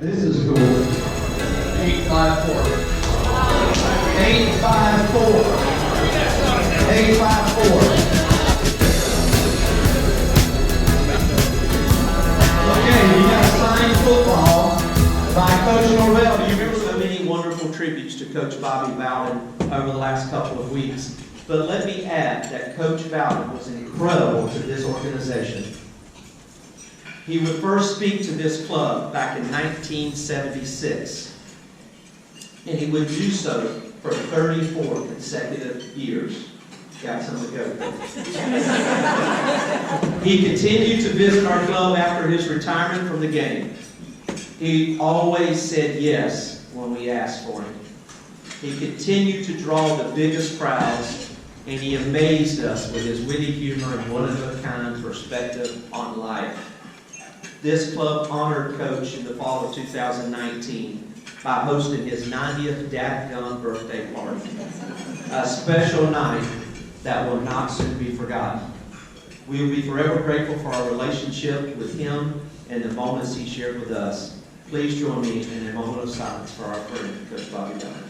This is cool. 854. 854. 854. Okay, we got signed football by Coach Norvell. Do you remember so many wonderful tributes to Coach Bobby Bowden over the last couple of weeks? But let me add that Coach Bowden was incredible to this organization. He would first speak to this club back in 1976, and he would do so for 34 consecutive years. Got some to go. He continued to visit our club after his retirement from the game. He always said yes when we asked for him. He continued to draw the biggest crowds, and he amazed us with his witty humor and one-of-a-kind perspective on life. This club honored Coach in the fall of 2019 by hosting his 90th dadgum birthday party, a special night that will not soon be forgotten. We will be forever grateful for our relationship with him and the moments he shared with us. Please join me in a moment of silence for our friend, Coach Bobby Bowden.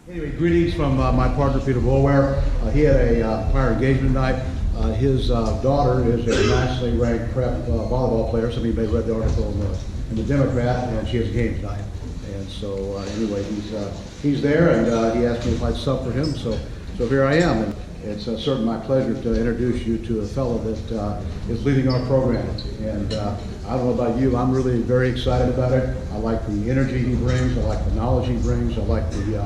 Anyway, greetings from my partner, Peter Boulware. He had a prior engagement night. His daughter is a nationally ranked prep volleyball player. Some of you may have read the article in the Democrat, and she has a game tonight. And so anyway, he's there, and he asked me if I'd sub for him. So here I am. And it's certainly my pleasure to introduce you to a fellow that is leading our program. And I don't know about you, I'm really very excited about it. I like the energy he brings. I like the knowledge he brings. I like the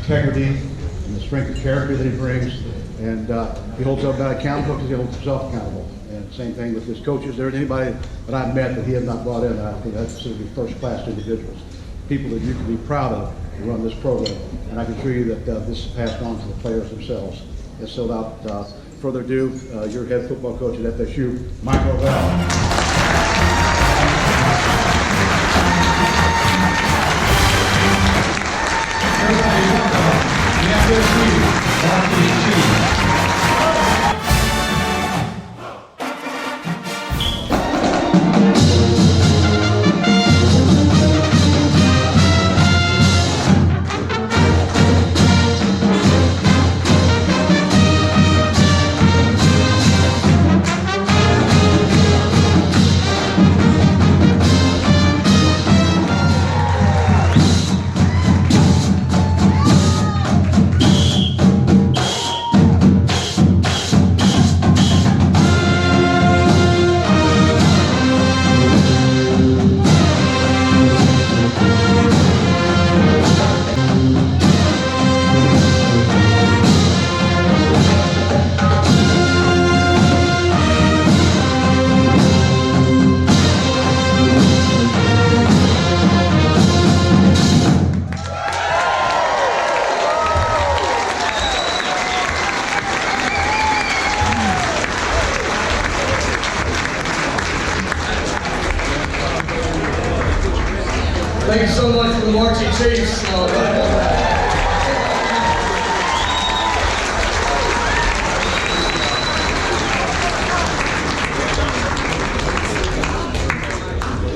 integrity and the strength of character that he brings. And he holds up not accountable because he holds himself accountable. And same thing with his coaches. There isn't anybody that I've met that he has not brought in. I think that's sort of first-class individuals, people that you can be proud of to run this program. And I can assure you that this is passed on to the players themselves. And so without further ado, your head football coach at FSU, Mike Norvell. Everybody, welcome. The FSU varsity team. Thank you so much for the marching chiefs.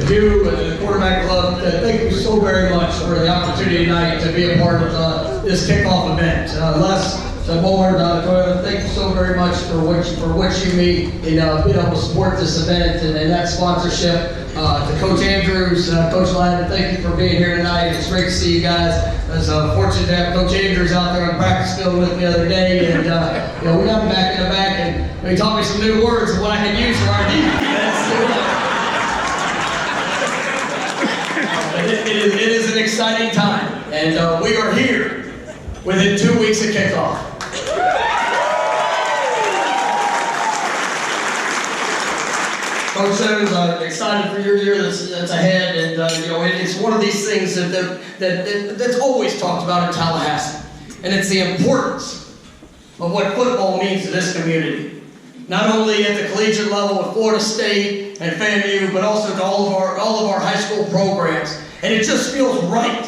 You and the quarterback club, thank you so very much for the opportunity tonight to be a part of this kickoff event. Les Bowden, thank you so very much for what you mean in being able to support this event and that sponsorship. To Coach Andrews, Coach Lyman, thank you for being here tonight. It's great to see you guys. I was fortunate to have Coach Andrews out there on the practice field with me the other day, and we got him back in the back, and he taught me some new words of what I can use for our defense. It is an exciting time, and we are here within 2 weeks of kickoff. Coach Simmons, I'm excited for your year that's ahead, and it's one of these things that's always talked about in Tallahassee, and it's the importance of what football means to this community. Not only at the collegiate level with Florida State and FAMU, but also to all of our high school programs. And it just feels right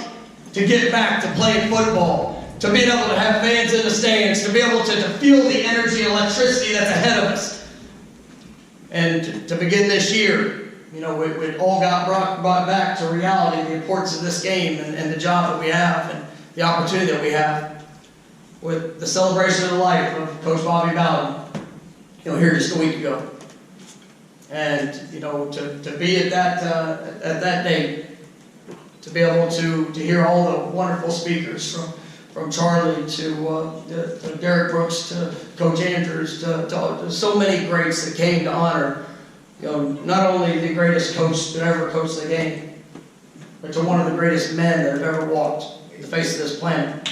to get back to playing football, to being able to have fans in the stands, to be able to feel the energy and electricity that's ahead of us. And to begin this year, you know, it all got brought back to reality, the importance of this game and the job that we have and the opportunity that we have with the celebration of the life of Coach Bobby Bowden, you know, here just a week ago. And, you know, to be at that date, to be able to hear all the wonderful speakers from Charlie to Derek Brooks to Coach Andrews to so many greats that came to honor, you know, not only the greatest coach that ever coached the game, but to one of the greatest men that have ever walked the face of this planet.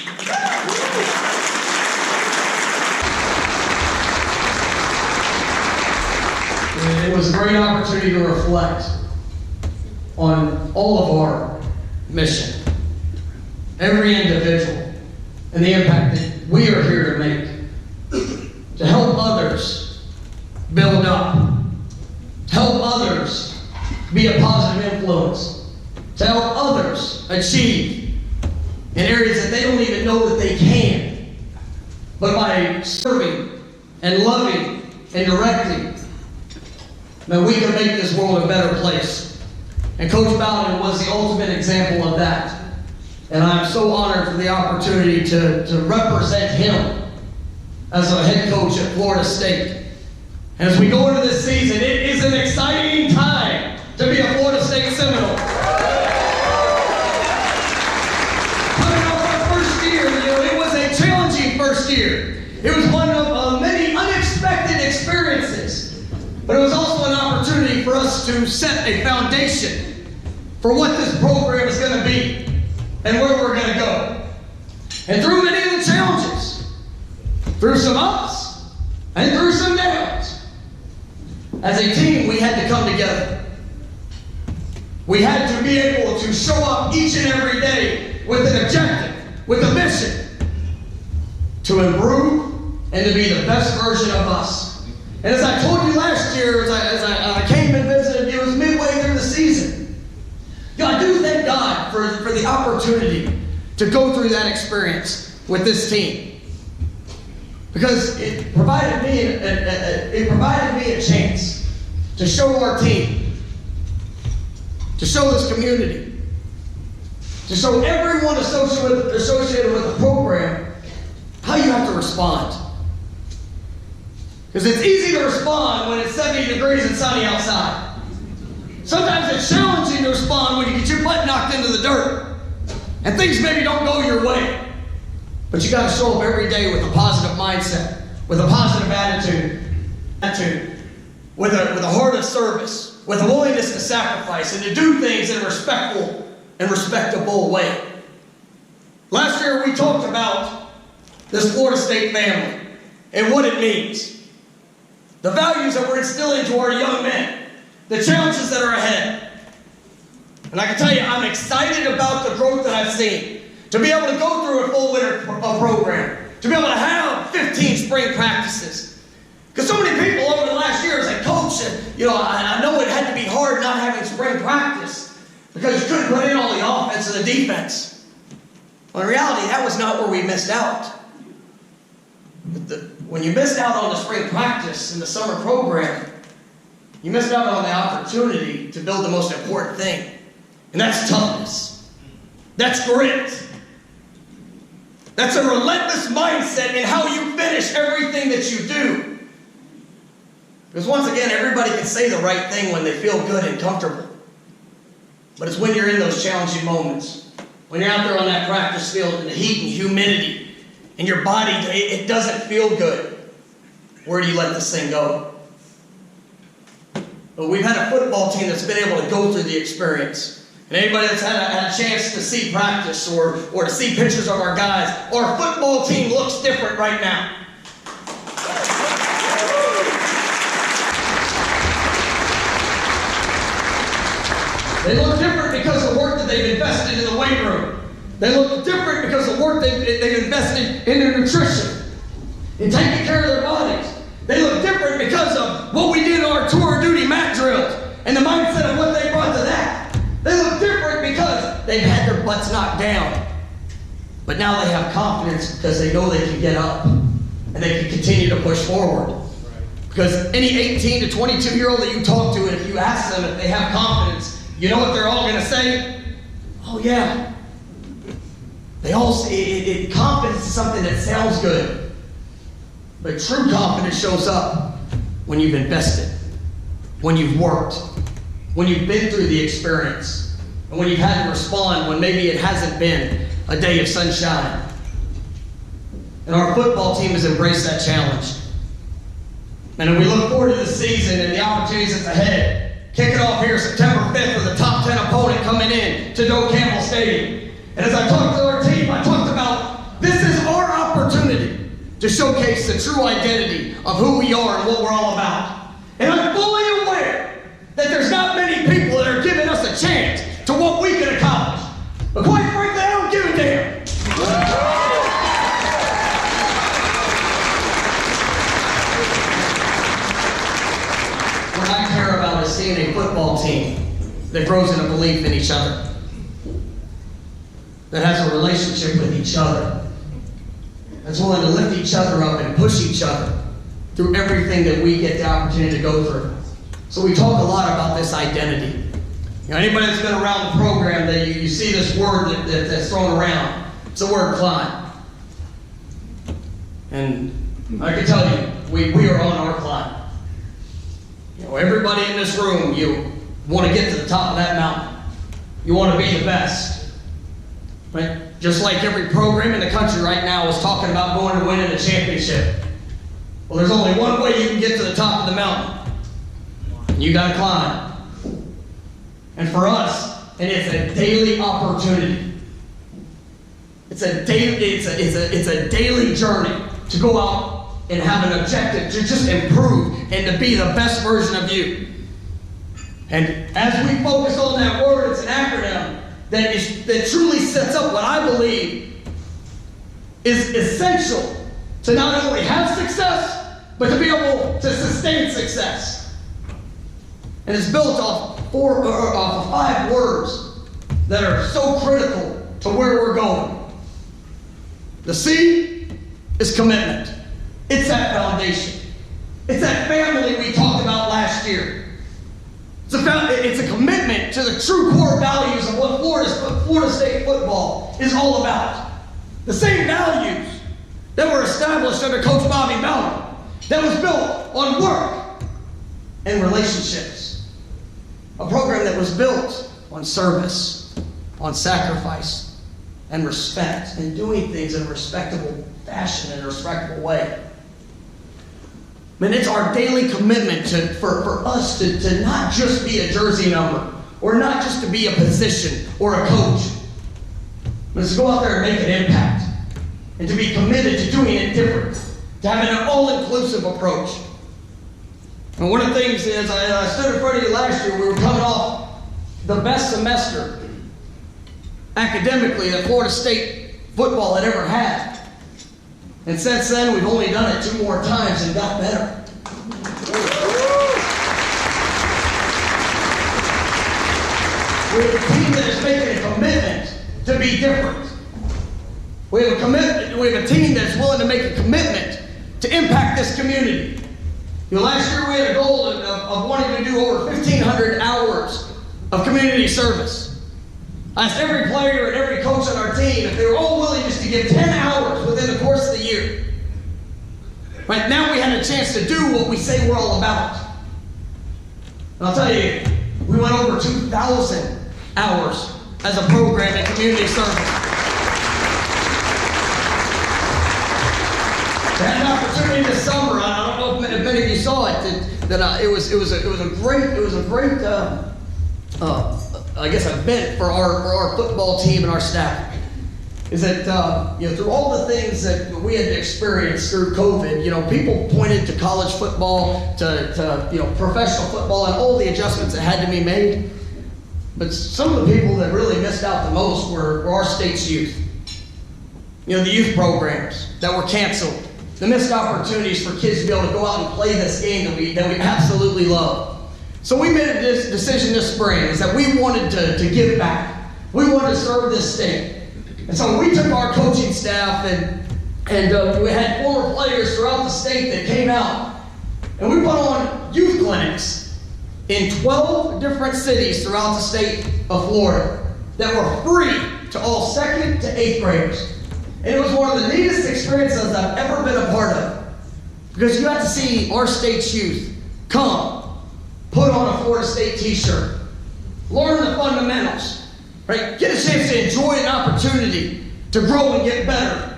It was a great opportunity to reflect on all of our mission, every individual, and the impact that we are here to make, to help others build up, to help others be a positive influence, to help others achieve in areas that they don't even know that they can, but by serving and loving and directing, that we can make this world a better place. And Coach Bowden was the ultimate example of that. And I'm so honored for the opportunity to represent him as a head coach at Florida State. And as we go into this season, it is an exciting time to be a Florida State Seminole. Coming off our first year, you know, it was a challenging first year. It was one of many unexpected experiences. But it was also an opportunity for us to set a foundation for what this program is going to be and where we're going to go. And through many of the challenges, through some ups and through some downs, as a team we had to come together. We had to be able to show up each and every day with an objective, with a mission, to improve and to be the best version of us. And as I told you last year, as I came and visited, it was midway through the season. You know, I do thank God for the opportunity to go through that experience with this team, because it provided me a chance to show our team, to show this community, to show everyone associated with the program how you have to respond. Because it's easy to respond when it's 70 degrees and sunny outside. Sometimes it's challenging to respond when you get your butt knocked into the dirt and things maybe don't go your way. But you got to show up every day with a positive mindset, with a positive attitude, with a heart of service, with a willingness to sacrifice and to do things in a respectful and respectable way. Last year we talked about this Florida State family and what it means. The values that we're instilling to our young men, the challenges that are ahead. And I can tell you, I'm excited about the growth that I've seen. To be able to go through a full winter program, to be able to have 15 spring practices. Because so many people over the last year say, Coach, you know, I know it had to be hard not having spring practice because you couldn't put in all the offense and the defense. Well, in reality, that was not where we missed out. When you missed out on the spring practice in the summer program, you missed out on the opportunity to build the most important thing. And that's toughness. That's grit. That's a relentless mindset in how you finish everything that you do. Because once again, everybody can say the right thing when they feel good and comfortable. But it's when you're in those challenging moments, when you're out there on that practice field in the heat and humidity, and your body, it doesn't feel good. Where do you let this thing go? But we've had a football team that's been able to go through the experience. And anybody that's had a chance to see practice or to see pictures of our guys, our football team looks different right now. They look different because of the work that they've invested in the weight room. They look different because of the work they've invested in their nutrition, in taking care of their bodies. They look different because of what we did in our tour duty mat drills and the mindset of what they brought to that. They look different because they've had their butts knocked down But now they have confidence because they know they can get up and they can continue to push forward. Because any 18 to 22-year-old that you talk to, and if you ask them if they have confidence, you know what they're all going to say? Oh, yeah. They all say confidence is something that sounds good. But true confidence shows up when you've invested, when you've worked, when you've been through the experience, and when you've had to respond when maybe it hasn't been a day of sunshine. And our football team has embraced that challenge. And we look forward to the season and the opportunities that's ahead. Kick it off here September 5th with a top 10 opponent coming in to Doak Campbell Stadium. And as I talked to our team, I talked about this is our opportunity to showcase the true identity of who we are and what we're all about. And I'm fully aware that there's not many people that are giving us a chance to what we can accomplish. But quite frankly, I don't give a damn. What I care about is seeing a football team that grows in a belief in each other, that has a relationship with each other, that's willing to lift each other up and push each other through everything that we get the opportunity to go through. So we talk a lot about this identity. You know, anybody that's been around the program, that you see this word that's thrown around. It's the word climb. And I can tell you, we are on our climb. You know, everybody in this room, you want to get to the top of that mountain. You want to be the best. Right? Just like every program in the country right now is talking about going and winning a championship. Well, there's only one way you can get to the top of the mountain. You got to climb. And for us, and it's a daily opportunity. It's a daily journey to go out and have an objective to just improve and to be the best version of you. And as we focus on that word, it's an acronym that truly sets up what I believe is essential to not only have success, but to be able to sustain success. And it's built off of 5 words that are so critical to where we're going. The C is commitment. It's that foundation. It's that family we talked about last year. It's a commitment to the true core values of what Florida State football is all about. The same values that were established under Coach Bobby Bowden, that was built on work and relationships. A program that was built on service, on sacrifice, and respect, and doing things in a respectable fashion, in a respectable way. I mean, it's our daily commitment for us to not just be a jersey number, or not just to be a position or a coach, but to go out there and make an impact, and to be committed to doing it different, to having an all-inclusive approach. And one of the things is, I stood in front of you last year, we were coming off the best semester academically that Florida State football had ever had. And since then, we've only done it 2 more times and got better. We have a team that is making a commitment to be different. We have a team that's willing to make a commitment to impact this community. You know, last year we had a goal of wanting to do over 1,500 hours of community service. I asked every player and every coach on our team if they were all willing just to give 10 hours within the course of the year. Right now we had a chance to do what we say we're all about. And I'll tell you, we went over 2,000 hours as a program in community service. I had an opportunity this summer. I don't know if many of you saw it. It was a great event for our football team and our staff. Is that through all the things that we had to experience through COVID, people pointed to college football, to professional football, and all the adjustments that had to be made. But some of the people that really missed out the most were our state's youth. The youth programs that were canceled. The missed opportunities for kids to be able to go out and play this game that we absolutely love. So we made a decision this spring is that we wanted to give back. We wanted to serve this state. And so we took our coaching staff and we had former players throughout the state that came out. And we put on youth clinics in 12 different cities throughout the state of Florida that were free to all 2nd to 8th graders. And it was one of the neatest experiences I've ever been a part of. Because you got to see our state's youth come, put on a Florida State t-shirt, learn the fundamentals, right? Get a chance to enjoy an opportunity to grow and get better.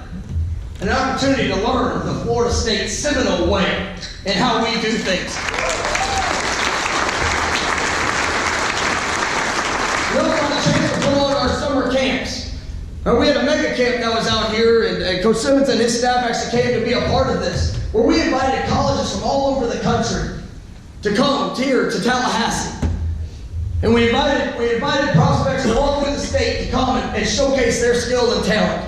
An opportunity to learn the Florida State Seminole way and how we do things. We also got a chance to put on our summer camps. We had a mega camp that was out here, and Coach Simmons and his staff actually came to be a part of this, where we invited colleges from all over the country to come here to Tallahassee. And we invited prospects from all over the state to come and showcase their skill and talent.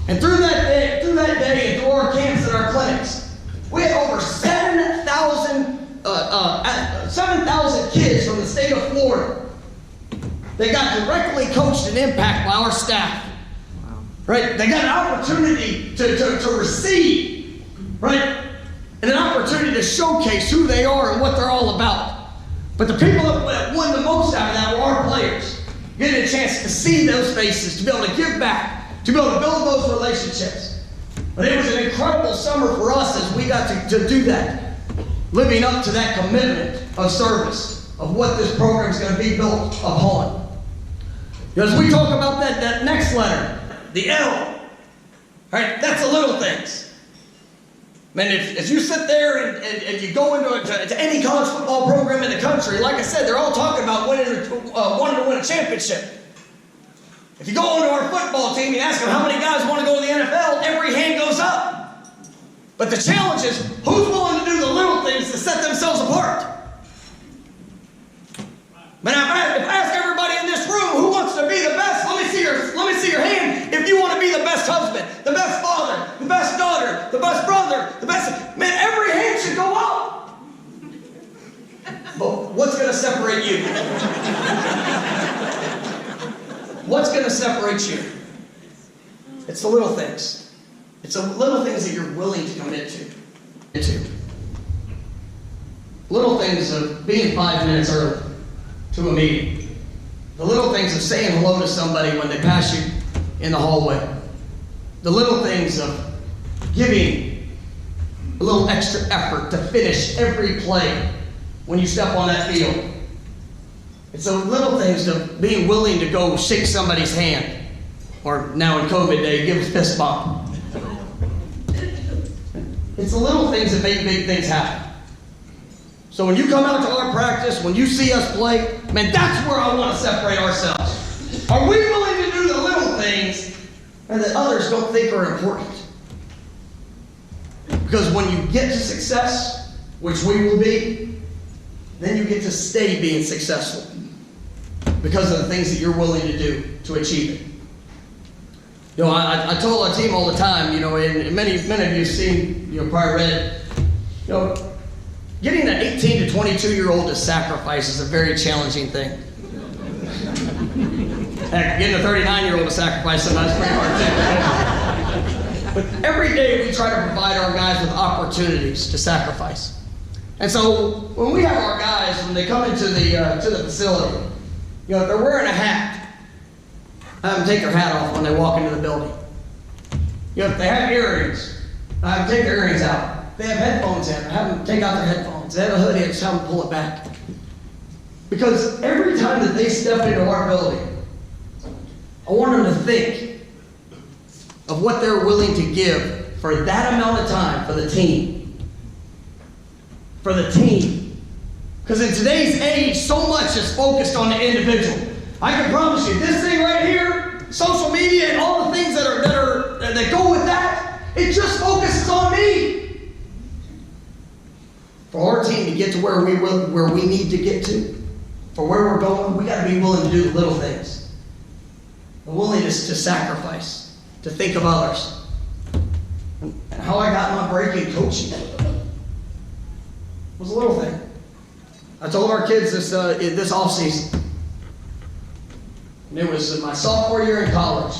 And through that day and through our camps and our clinics, we had over 7,000 kids from the state of Florida that got directly coached and impacted by our staff. Wow. Right? They got an opportunity to receive, right? And an opportunity to showcase who they are and what they're all about. But the people that won the most out of that were our players. Getting a chance to see those faces, to be able to give back, to be able to build those relationships. But it was an incredible summer for us as we got to do that. Living up to that commitment of service, of what this program is going to be built upon. As we talk about that next letter, the L, right? That's the little things. Man, if you sit there and you go into any college football program in the country, like I said, they're all talking about wanting to win a championship. If you go into our football team and ask them how many guys want to go to the NFL, every hand goes up. But the challenge is, who's willing to do the little things to set themselves apart? Man, if I ask everybody in this room who wants to be the best, let me see your hand. If you want to be the best husband, the best father, the best daughter, the best brother, the best, man, every hand should go up. But what's going to separate you? What's going to separate you? It's the little things. It's the little things that you're willing to commit to. Little things of being 5 minutes early to a meeting. The little things of saying hello to somebody when they pass you in the hallway. The little things of giving a little extra effort to finish every play when you step on that field. It's the little things of being willing to go shake somebody's hand, or now in COVID day, give a fist bump. It's the little things that make big things happen. So when you come out to our practice, when you see us play, man, that's where I want to separate ourselves. Are we willing to do the little things and that others don't think are important? Because when you get to success, which we will be, then you get to stay being successful because of the things that you're willing to do to achieve it. You know, I told our team all the time, you know, and many of you have seen, you know, probably read, you know, getting an 18 to 22-year-old to sacrifice is a very challenging thing. Heck, getting a 39-year-old to sacrifice sometimes is pretty hard too. But every day we try to provide our guys with opportunities to sacrifice. And so when we have our guys, when they come into the facility, you know, if they're wearing a hat, I have them take their hat off when they walk into the building. You know, if they have earrings, I have them take their earrings out. If they have headphones in, I have them take out their headphones. They have a hoodie, I just have them pull it back. Because every time that they step into our building, I want them to think of what they're willing to give for that amount of time for the team. For the team. Because in today's age, so much is focused on the individual. I can promise you, this thing right here, social media and all the things that go with that, it just focuses on me. For our team to get to where we need to get to, for where we're going, we got to be willing to do the little things. The willingness to sacrifice, to think of others. And how I got my break in coaching was a little thing. I told our kids this off season. And it was my sophomore year in college.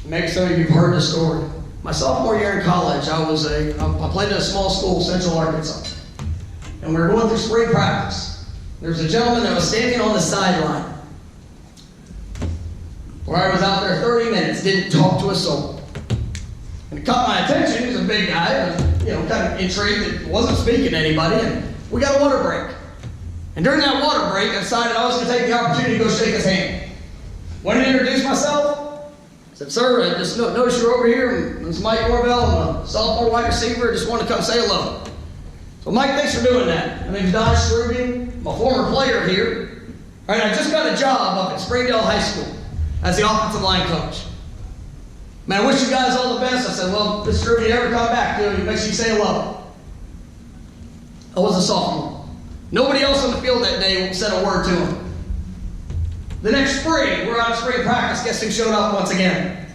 Maybe some of you have heard the story. My sophomore year in college, I played at a small school, Central Arkansas. And we were going through spring practice. There was a gentleman that was standing on the sideline. Where I was out there 30 minutes, didn't talk to a soul. And it caught my attention. He was a big guy. I was, kind of intrigued that wasn't speaking to anybody. And we got a water break. And during that water break, I decided I was going to take the opportunity to go shake his hand. When I introduced myself, I said, "Sir, I just noticed you're over here. It's Mike Norvell. I'm a sophomore wide receiver. I just wanted to come say hello." So, Mike, thanks for doing that. My name's Don Struby. I'm a former player here. All right, I just got a job up at Springdale High School as the offensive line coach. Man, I wish you guys all the best. I said, "Well, Mr. Struby, you ever come back, make sure you say hello." I was a sophomore. Nobody else on the field that day said a word to him. The next spring, we're out of spring practice. Guess who showed up once again?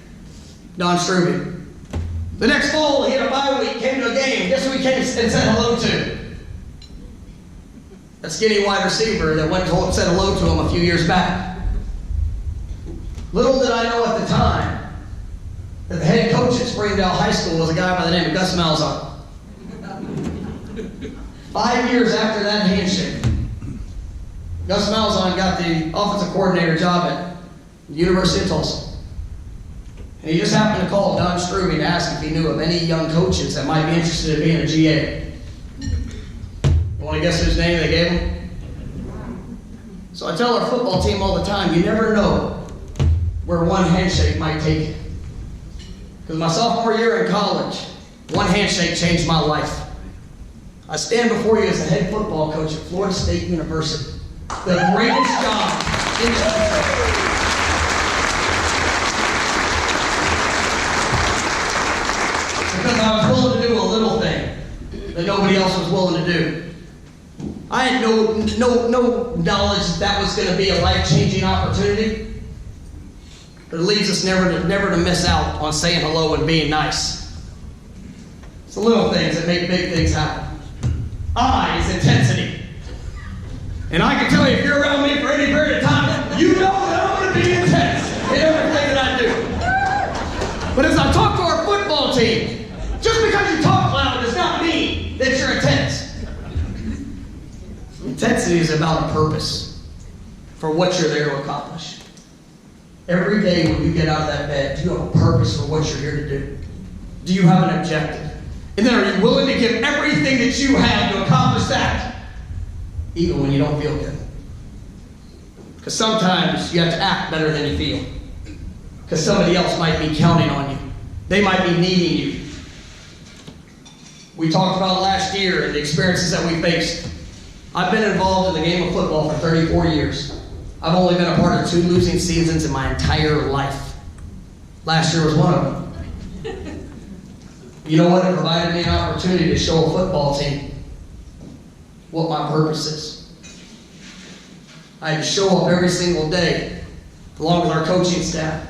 Don Struby. The next fall, he had a bye week, came to a game. Guess who he came and said hello to? A skinny wide receiver that went and said hello to him a few years back. Little did I know at the time that the head coach at Springdale High School was a guy by the name of Gus Malzahn. 5 years after that handshake, Gus Malzahn got the offensive coordinator job at the University of Tulsa. And he just happened to call Don Struby to ask if he knew of any young coaches that might be interested in being a GA. You want to guess whose name they gave him? So I tell our football team all the time, you never know where one handshake might take you. Because my sophomore year in college, one handshake changed my life. I stand before you as the head football coach at Florida State University. The greatest job in the country. Because I was willing to do a little thing that nobody else was willing to do. I had no knowledge that was going to be a life-changing opportunity. But it leads us never to miss out on saying hello and being nice. It's the little things that make big things happen. I is intensity. And I can tell you, if you're around me for any period of time, you know that I'm going to be intense in everything that I do. But as I talk to our football team, just because you talk loud does not mean that you're intense. Intensity is about a purpose for what you're there to accomplish. Every day when you get out of that bed, do you have a purpose for what you're here to do? Do you have an objective? And then are you willing to give everything that you have to accomplish that? Even when you don't feel good. Because sometimes you have to act better than you feel. Because somebody else might be counting on you. They might be needing you. We talked about last year and the experiences that we faced. I've been involved in the game of football for 34 years. I've only been a part of 2 losing seasons in my entire life. Last year was one of them. You know what? It provided me an opportunity to show a football team what my purpose is. I had to show up every single day, along with our coaching staff,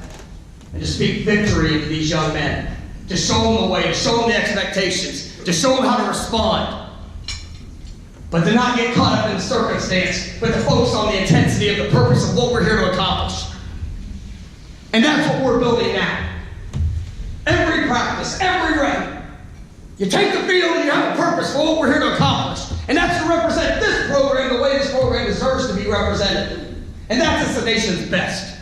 and to speak victory into these young men. To show them the way, to show them the expectations, to show them how to respond. But to not get caught up in the circumstance, but to focus on the intensity of the purpose of what we're here to accomplish. And that's what we're building now. Every practice, every rep, you take the field and you have a purpose for what we're here to accomplish. And that's to represent this program the way this program deserves to be represented. And that's as the nation's best.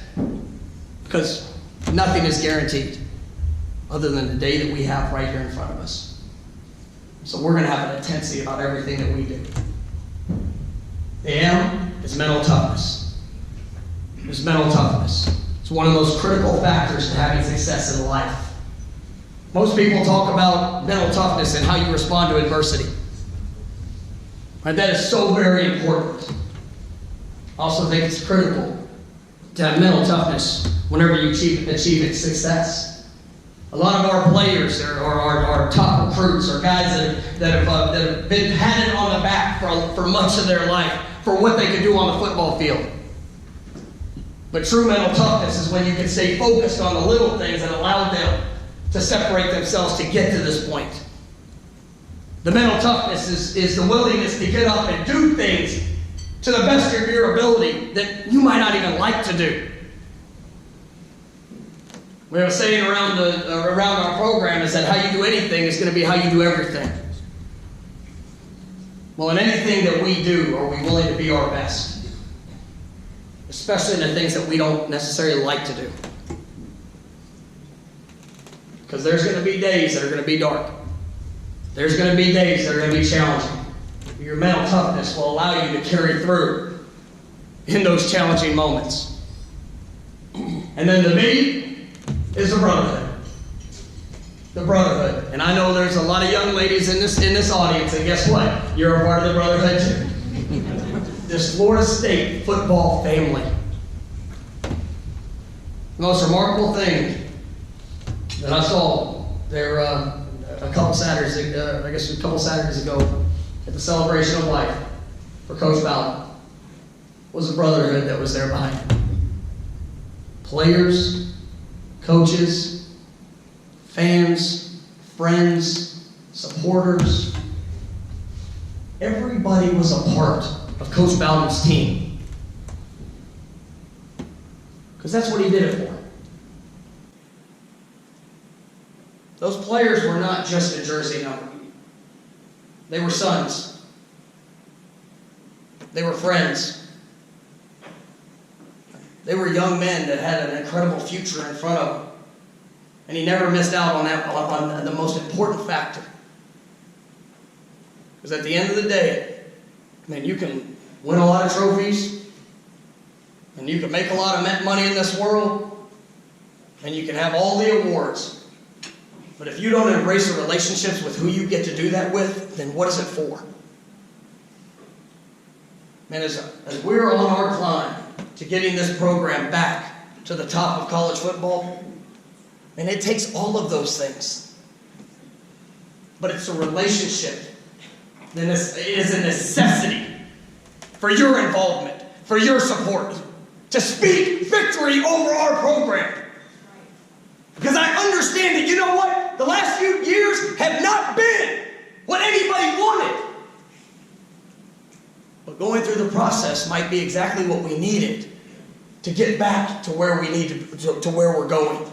Because nothing is guaranteed other than the day that we have right here in front of us. So we're going to have an intensity about everything that we do. The M is mental toughness. It's mental toughness. It's one of those critical factors to having success in life. Most people talk about mental toughness and how you respond to adversity. And that is so very important. I also think it's critical to have mental toughness whenever you achieve success. A lot of our players are our top recruits are guys that have been had it on the back for much of their life for what they can do on the football field. But true mental toughness is when you can stay focused on the little things that allow them to separate themselves to get to this point. The mental toughness is the willingness to get up and do things to the best of your ability that you might not even like to do. We have a saying around our program is that how you do anything is going to be how you do everything. Well, in anything that we do, are we willing to be our best? Especially in the things that we don't necessarily like to do. Because there's going to be days that are going to be dark. There's going to be days that are going to be challenging. Your mental toughness will allow you to carry through in those challenging moments. And then the B is the brotherhood. The brotherhood. And I know there's a lot of young ladies in this audience, and guess what? You're a part of the brotherhood too. This Florida State football family. The most remarkable thing that I saw there a couple Saturdays ago at the celebration of life for Coach Bowden was the brotherhood that was there behind him. Players, coaches, fans, friends, supporters, everybody was a part of Coach Bowden's team. Because that's what he did it for. Those players were not just a jersey number. They were sons. They were friends. They were young men that had an incredible future in front of them. And he never missed out on the most important factor. Because at the end of the day, man, you can win a lot of trophies, and you can make a lot of money in this world, and you can have all the awards. But if you don't embrace the relationships with who you get to do that with, then what is it for? Man, as we're on our climb to getting this program back to the top of college football, and it takes all of those things. But it's a relationship. Then it is a necessity for your involvement, for your support, to speak victory over our program. Because I understand that, you know what? The last few years have not been what anybody wanted. But going through the process might be exactly what we needed to get back to where we need to where we're going.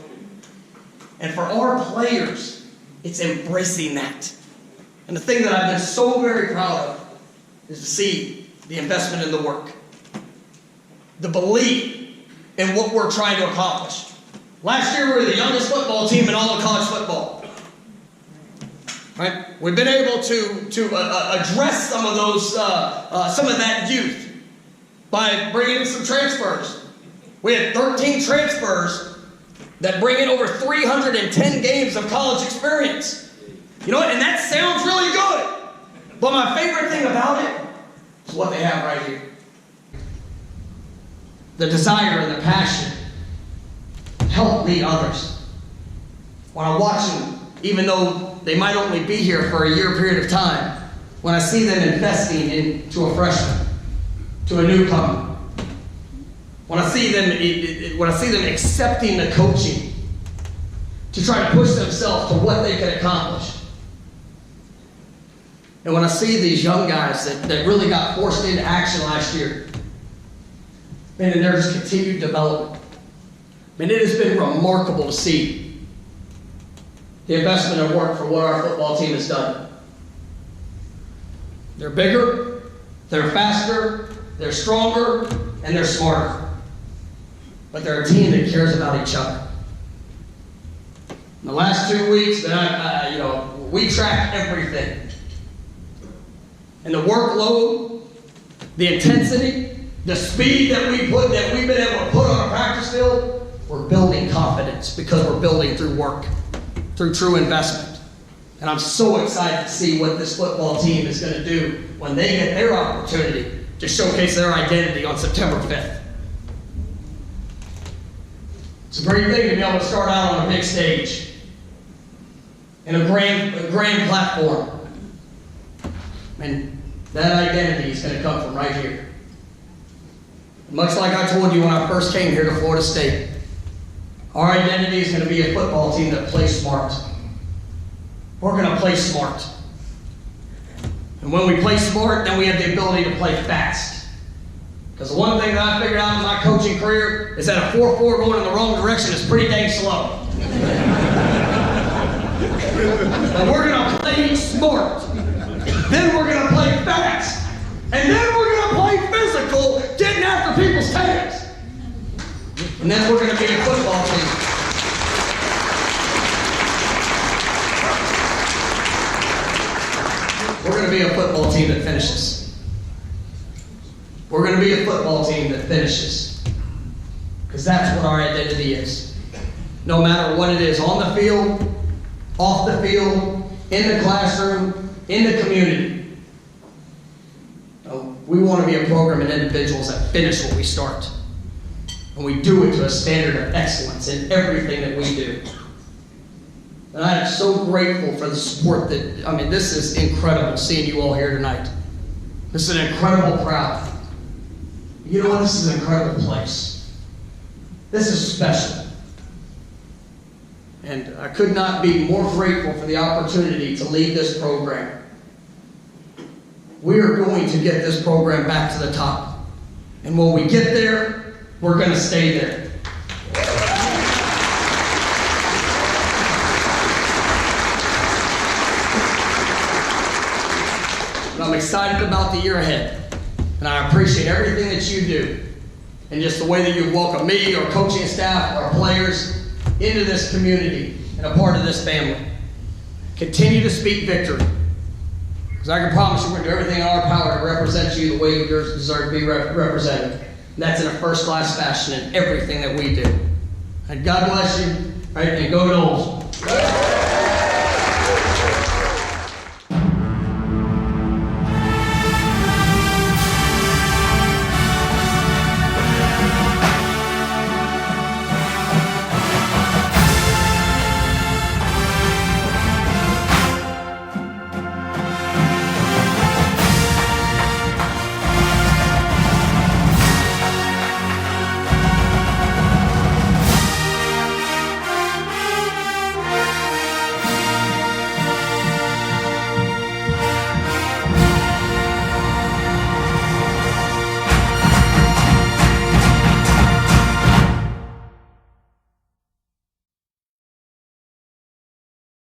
And for our players, it's embracing that. And the thing that I've been so very proud of is to see the investment in the work. The belief in what we're trying to accomplish. Last year we were the youngest football team in all of college football. Right? We've been able to address some of that youth by bringing in some transfers. We had 13 transfers that bring in over 310 games of college experience. You know what? And that sounds really good. But my favorite thing about it is what they have right here. The desire and the passion to help lead others. When I watch them, even though they might only be here for a year period of time, when I see them investing into a freshman, to a newcomer, when I see them accepting the coaching to try to push themselves to what they can accomplish. And when I see these young guys that really got forced into action last year, man, and there's continued development. Man, it has been remarkable to see the investment and work for what our football team has done. They're bigger, they're faster, they're stronger, and they're smarter. But they're a team that cares about each other. In the last 2 weeks, we track everything. And the workload, the intensity, the speed that we've been able to put on a practice field, we're building confidence because we're building through work, through true investment. And I'm so excited to see what this football team is going to do when they get their opportunity to showcase their identity on September 5th. It's a great thing to be able to start out on a big stage in a grand platform. And that identity is going to come from right here. Much like I told you when I first came here to Florida State, our identity is going to be a football team that plays smart. We're going to play smart. And when we play smart, then we have the ability to play fast. Because the one thing that I figured out in my coaching career is that a 4-4 going in the wrong direction is pretty dang slow. And we're going to play smart. Then we're going to play fast. And then we're going to play physical, getting after people's tails. And then we're going to be a football team. We're going to be a football team that finishes. We're going to be a football team that finishes. Because that's what our identity is. No matter what it is, on the field, off the field, in the classroom, in the community. We want to be a program and individuals that finish what we start. And we do it to a standard of excellence in everything that we do. And I am so grateful for the support that, this is incredible seeing you all here tonight. This is an incredible crowd. You know what? This is an incredible place. This is special. And I could not be more grateful for the opportunity to lead this program. We are going to get this program back to the top. And when we get there, we're going to stay there. And I'm excited about the year ahead. And I appreciate everything that you do. And just the way that you welcome me, our coaching staff, our players, into this community and a part of this family. Continue to speak victory. Because I can promise you we're going to do everything in our power to represent you the way you deserve to be represented. And that's in a first-class fashion in everything that we do. And God bless you, right? And go Knowles.